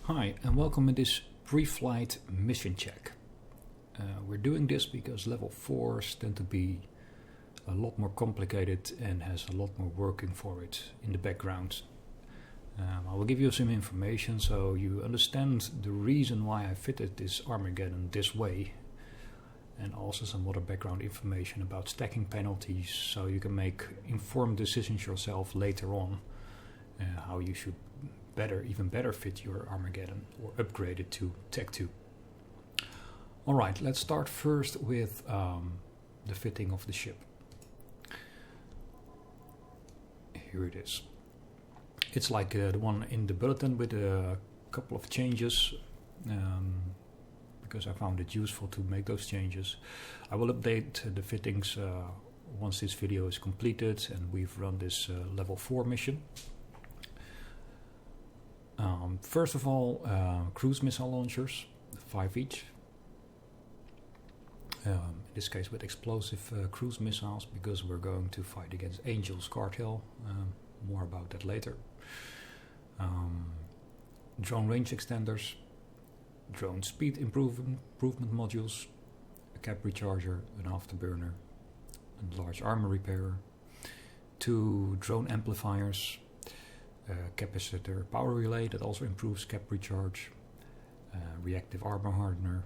Hi, and welcome in this pre-flight mission check. We're doing this because level 4s tend to be a lot more complicated and has a lot more working for it in the background. I will give you some information so you understand the reason why I fitted this Armageddon this way, and also some other background information about stacking penalties so you can make informed decisions yourself later on how you should even better fit your Armageddon or upgrade it to Tech 2. Alright, let's start first with the fitting of the ship. Here it is. It's like the one in the bulletin with a couple of changes, because I found it useful to make those changes. I will update the fittings once this video is completed and we've run this level 4 mission. First of all, cruise missile launchers, 5 each. In this case with explosive cruise missiles, because we're going to fight against Angel's cartel. More about that later. Drone range extenders, drone speed improvement modules, a cap recharger, an afterburner, a large armor repairer, 2 drone amplifiers, capacitor power relay that also improves cap recharge, reactive armor hardener,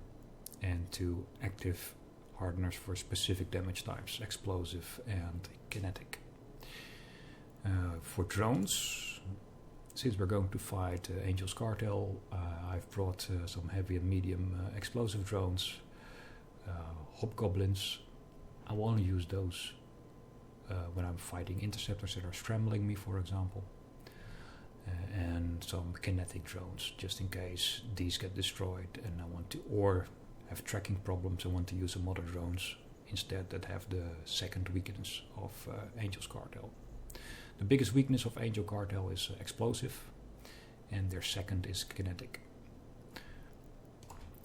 and 2 active hardeners for specific damage types, explosive and kinetic. For drones, since we're going to fight Angel's cartel, I've brought some heavy and medium explosive drones, hobgoblins. I will only use those when I'm fighting interceptors that are scrambling me, for example. And some kinetic drones, just in case these get destroyed and I want to, or have tracking problems, I want to use some other drones instead that have the second weakness of Angel's cartel. The biggest weakness of Angel cartel is explosive, and their second is kinetic.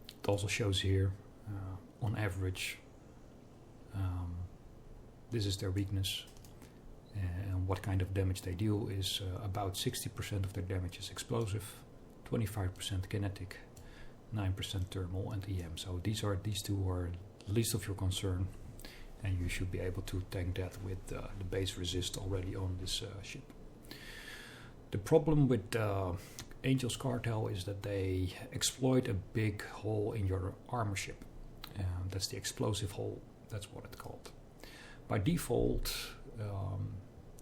It also shows here, on average, this is their weakness. And what kind of damage they deal is about 60% of their damage is explosive, 25% kinetic, 9% thermal and EM. So these two are least of your concern, and you should be able to tank that with the base resist already on this ship. The problem with Angel's cartel is that they exploit a big hole in your armor ship. That's the explosive hole, that's what it's called. By default,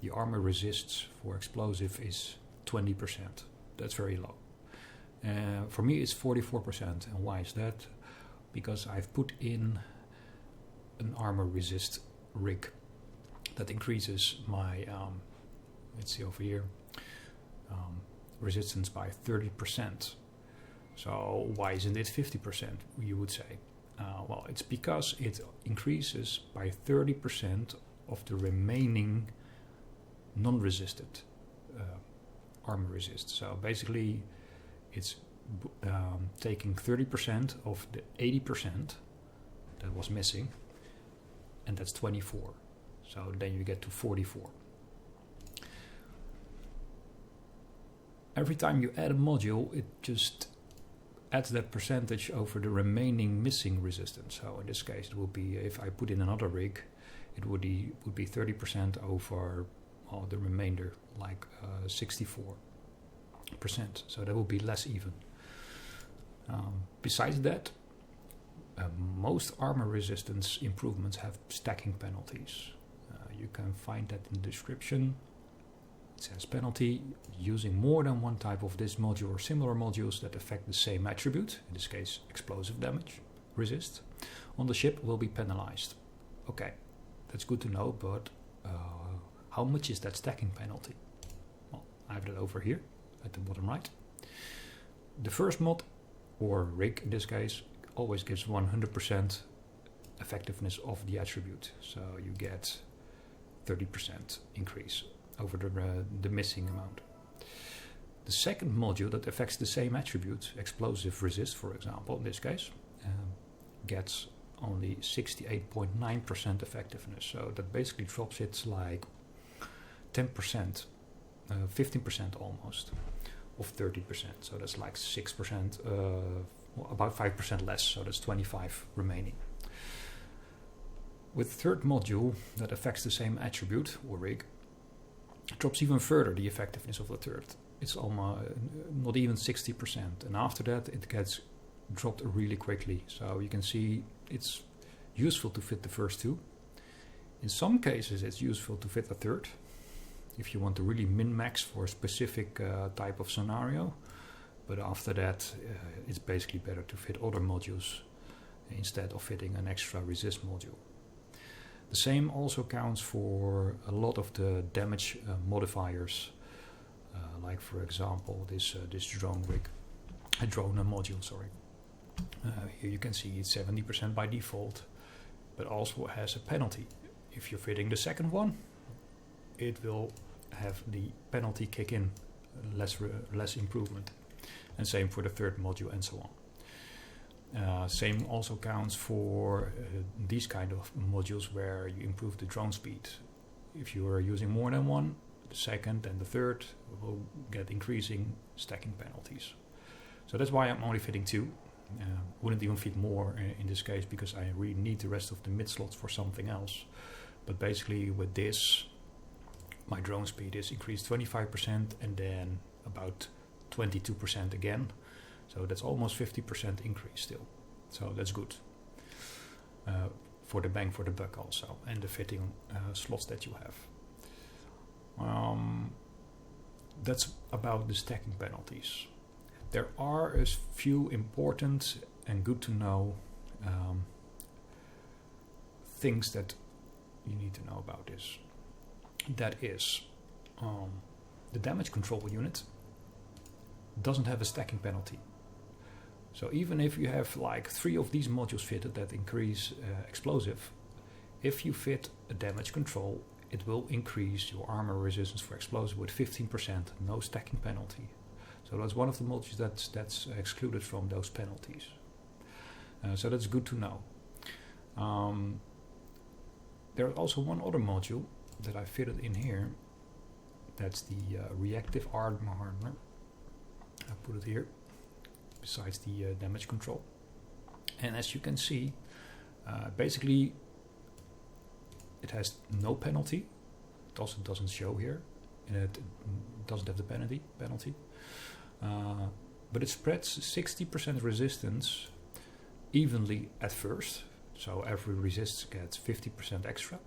the armor resists for explosive is 20%. That's very low. For me it's 44%. And why is that? Because I've put in an armor resist rig that increases my, let's see over here, resistance by 30%. So why isn't it 50%, you would say? Well, it's because it increases by 30% of the remaining non-resisted armor resist. So basically it's taking 30% of the 80% that was missing, and that's 24. So then you get to 44. Every time you add a module, it just adds that percentage over the remaining missing resistance. So in this case it would be, if I put in another rig, it would be 30% over the remainder, like 64%. So that would be less even. Besides that, most armor resistance improvements have stacking penalties. You can find that in the description. It says penalty: using more than one type of this module or similar modules that affect the same attribute, in this case explosive damage, resist, on the ship will be penalized. Okay, that's good to know, but how much is that stacking penalty? Well, I have that over here at the bottom right. The first mod, or rig in this case, always gives 100% effectiveness of the attribute. So you get 30% increase over the missing amount. The second module that affects the same attribute, explosive resist for example, in this case, gets only 68.9% effectiveness. So that basically drops it like 10%, 15% almost of 30%. So that's like 6%, about 5% less. So that's 25 remaining. With third module that affects the same attribute or rig, it drops even further the effectiveness of the third. It's almost not even 60%, and after that it gets dropped really quickly. So you can see it's useful to fit the first two. In some cases it's useful to fit the third if you want to really min-max for a specific type of scenario, but after that it's basically better to fit other modules instead of fitting an extra resist module. The same also counts for a lot of the damage modifiers, like for example this drone module. Here you can see it's 70% by default, but also has a penalty. If you're fitting the second one, it will have the penalty kick in, less improvement, and same for the third module and so on. Same also counts for these kind of modules where you improve the drone speed. If you are using more than one, the second and the third will get increasing stacking penalties. So that's why I'm only fitting two. Wouldn't even fit more in this case because I really need the rest of the mid slots for something else. But basically with this, my drone speed is increased 25% and then about 22% again. So that's almost 50% increase still. So that's good for the bang for the buck also, and the fitting slots that you have. That's about the stacking penalties. There are a few important and good to know things that you need to know about this. That is, the damage control unit doesn't have a stacking penalty. So even if you have like 3 of these modules fitted that increase explosive, if you fit a damage control, it will increase your armor resistance for explosive with 15%, no stacking penalty. So that's one of the modules that's excluded from those penalties. So that's good to know. There's also one other module that I fitted in here. That's the reactive armor hardener. I put it here besides the damage control. And as you can see, basically it has no penalty. It also doesn't show here, and it doesn't have the penalty. But it spreads 60% resistance evenly at first. So every resist gets 50% extra.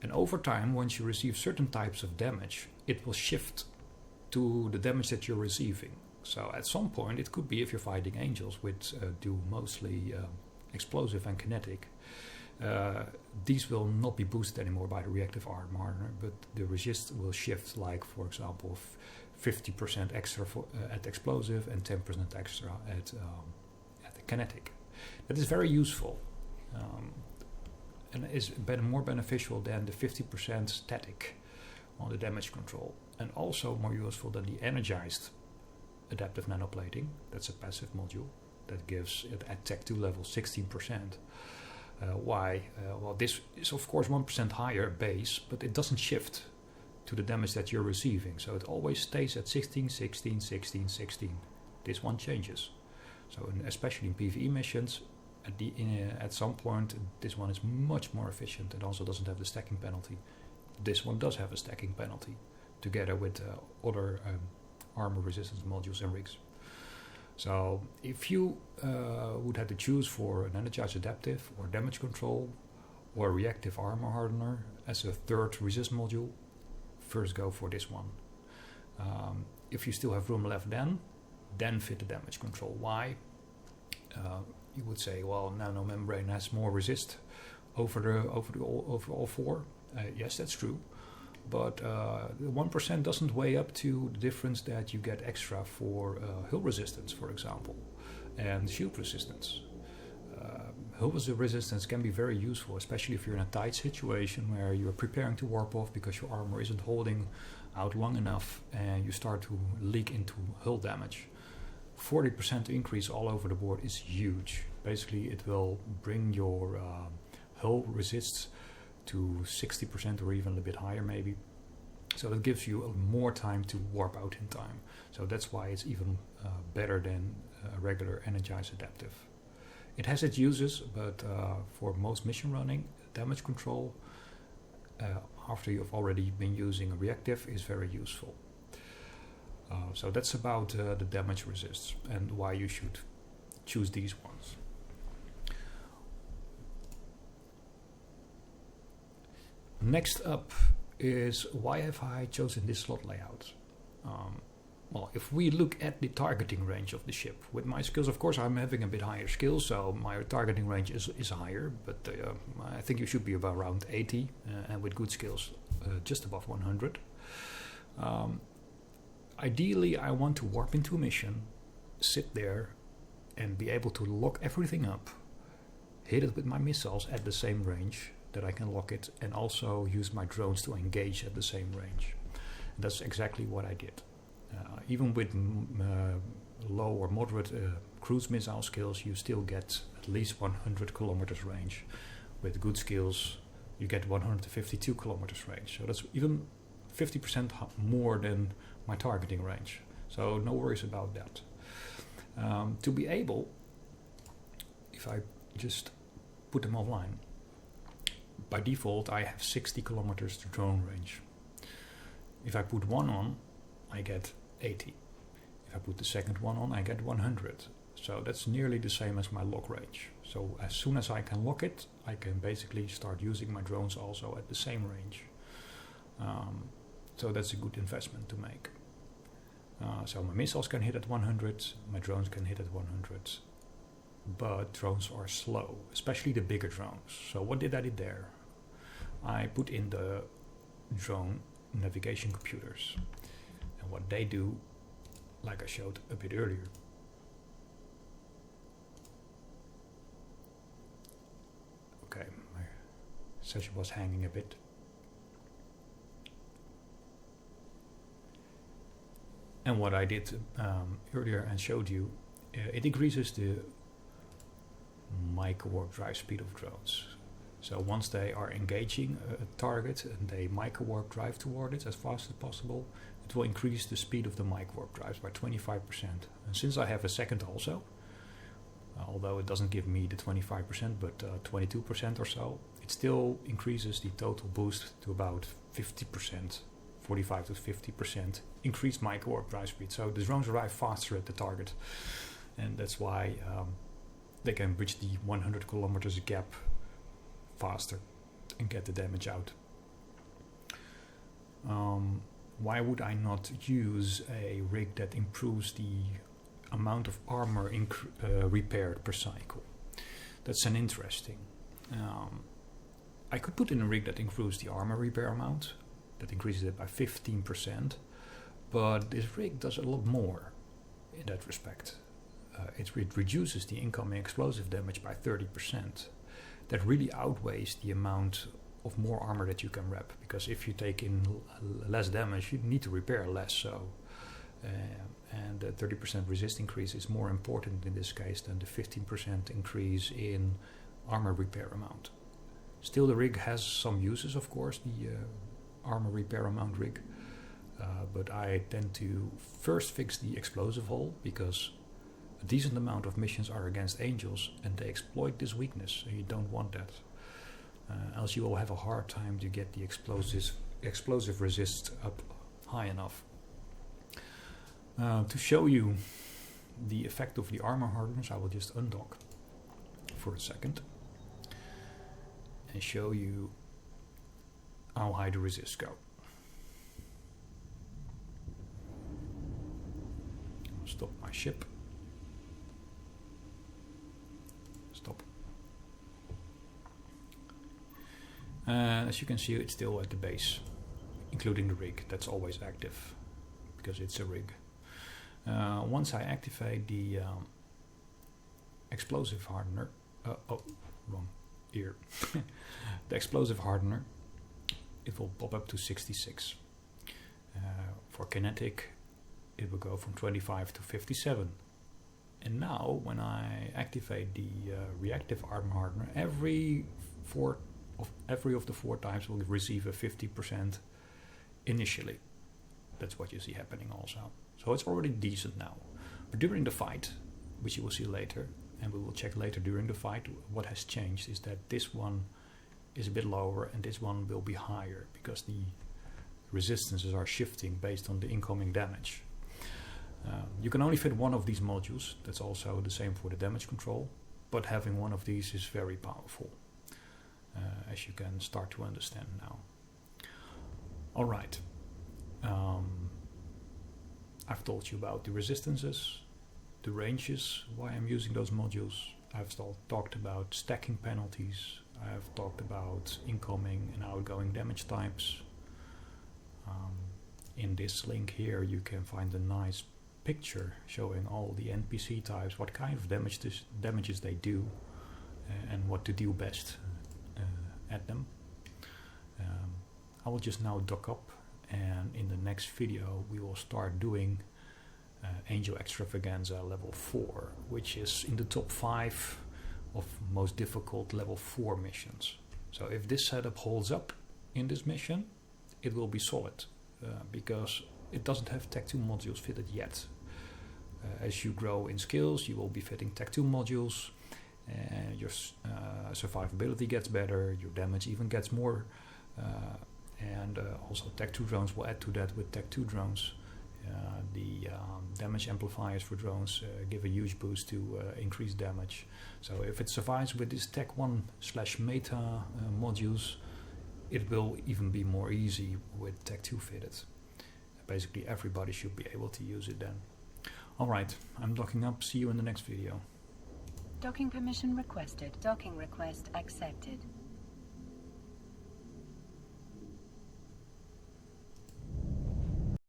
And over time, once you receive certain types of damage, it will shift to the damage that you're receiving. So at some point, it could be if you're fighting angels, which do mostly explosive and kinetic, these will not be boosted anymore by the reactive armor hardener, but the resist will shift, like for example 50% extra at explosive and 10% extra at the kinetic. That is very useful and is more beneficial than the 50% static on the damage control, and also more useful than the energized adaptive nanoplating. That's a passive module that gives it at Tech 2 level 16%. Why? Well, this is of course 1% higher base, but it doesn't shift to the damage that you're receiving. So it always stays at 16, 16, 16, 16. This one changes. So especially in PvE missions, at some point this one is much more efficient and also doesn't have the stacking penalty. This one does have a stacking penalty together with other armor resistance modules and rigs. So if you would have to choose for an energized adaptive or damage control or reactive armor hardener as a third resist module, first go for this one. If you still have room left, then fit the damage control. Why? You would say, well, nanomembrane has more resist over all 4. Yes, that's true. But the 1% doesn't weigh up to the difference that you get extra for hull resistance, for example, and shield resistance. Hull resistance can be very useful, especially if you're in a tight situation where you're preparing to warp off because your armor isn't holding out long enough and you start to leak into hull damage. 40% increase all over the board is huge. Basically, it will bring your hull resists to 60% or even a bit higher maybe, So that gives you more time to warp out in time. So that's why it's even better than a regular Energize Adaptive. It has its uses, but for most mission running, damage control, after you've already been using a reactive, is very useful. So that's about the damage resists and why you should choose these ones. Next up is, why have I chosen this slot layout? Well, if we look at the targeting range of the ship, with my skills, of course, I'm having a bit higher skills, so my targeting range is higher, but I think you should be about around 80, and with good skills, just above 100. Ideally, I want to warp into a mission, sit there, and be able to lock everything up, hit it with my missiles at the same range that I can lock it, and also use my drones to engage at the same range. And that's exactly what I did. Even with low or moderate cruise missile skills, you still get at least 100 kilometers range. With good skills, you get 152 kilometers range. So that's even 50% more than my targeting range. So no worries about that. To be able, if I just put them offline, by default I have 60 kilometers to drone range. If I put one on, I get 80. If I put the second one on, I get 100. So that's nearly the same as my lock range. So as soon as I can lock it, I can basically start using my drones also at the same range. So that's a good investment to make. So my missiles can hit at 100, my drones can hit at 100. But drones are slow, especially the bigger drones. So what did I do there? I put in the drone navigation computers. And what they do, like I showed a bit earlier. Okay, my session was hanging a bit. And what I did earlier and showed you, it increases the micro-warp drive speed of drones. So once they are engaging a target and they micro-warp drive toward it as fast as possible, it will increase the speed of the micro-warp drives by 25%. And since I have a second also, although it doesn't give me the 25%, but 22% or so, it still increases the total boost to about 50%, 45 to 50% increased micro-warp drive speed. So the drones arrive faster at the target. And that's why they can bridge the 100 kilometers gap faster and get the damage out. Why would I not use a rig that improves the amount of armor repaired per cycle? That's an interesting. I could put in a rig that improves the armor repair amount, that increases it by 15%, but this rig does a lot more in that respect. It reduces the incoming explosive damage by 30%. That really outweighs the amount of more armor that you can rep, because if you take in less damage, you need to repair less. So, and the 30% resist increase is more important in this case than the 15% increase in armor repair amount. Still, the rig has some uses, of course, the armor repair amount rig, but I tend to first fix the explosive hole, because a decent amount of missions are against angels and they exploit this weakness, and you don't want that. Else you will have a hard time to get the explosive resist up high enough. To show you the effect of the armor hardeners, I will just undock for a second and show you how high the resists go. I'll stop my ship. Stop. As you can see, it's still at the base, including the rig. That's always active because it's a rig. Once I activate the explosive hardener, wrong ear. The explosive hardener, it will pop up to 66. For kinetic, it will go from 25 to 57. And now, when I activate the reactive armor hardener, every of the four times will receive a 50% initially. That's what you see happening also. So it's already decent now. But during the fight, which you will see later, and we will check later during the fight, what has changed is that this one is a bit lower and this one will be higher because the resistances are shifting based on the incoming damage. You can only fit one of these modules. That's also the same for the damage control, but having one of these is very powerful, as you can start to understand now. Alright, I've told you about the resistances, the ranges, why I'm using those modules. I've talked about stacking penalties. I've talked about incoming and outgoing damage types. In this link here you can find a nice picture showing all the NPC types, what kind of damages they do, and what to do best at them. I will just now dock up, and in the next video we will start doing Angel Extravaganza level 4, which is in the top 5 of most difficult level 4 missions. So if this setup holds up in this mission, it will be solid, because it doesn't have Tech 2 modules fitted yet. As you grow in skills, you will be fitting Tech 2 modules, and your survivability gets better, your damage even gets more, and also Tech 2 drones will add to that with Tech 2 drones. The damage amplifiers for drones give a huge boost to increase damage. So if it survives with this Tech 1/meta modules, it will even be more easy with Tech 2 fitted. Basically everybody should be able to use it then. Alright, I'm docking up. See you in the next video. Docking permission requested. Docking request accepted.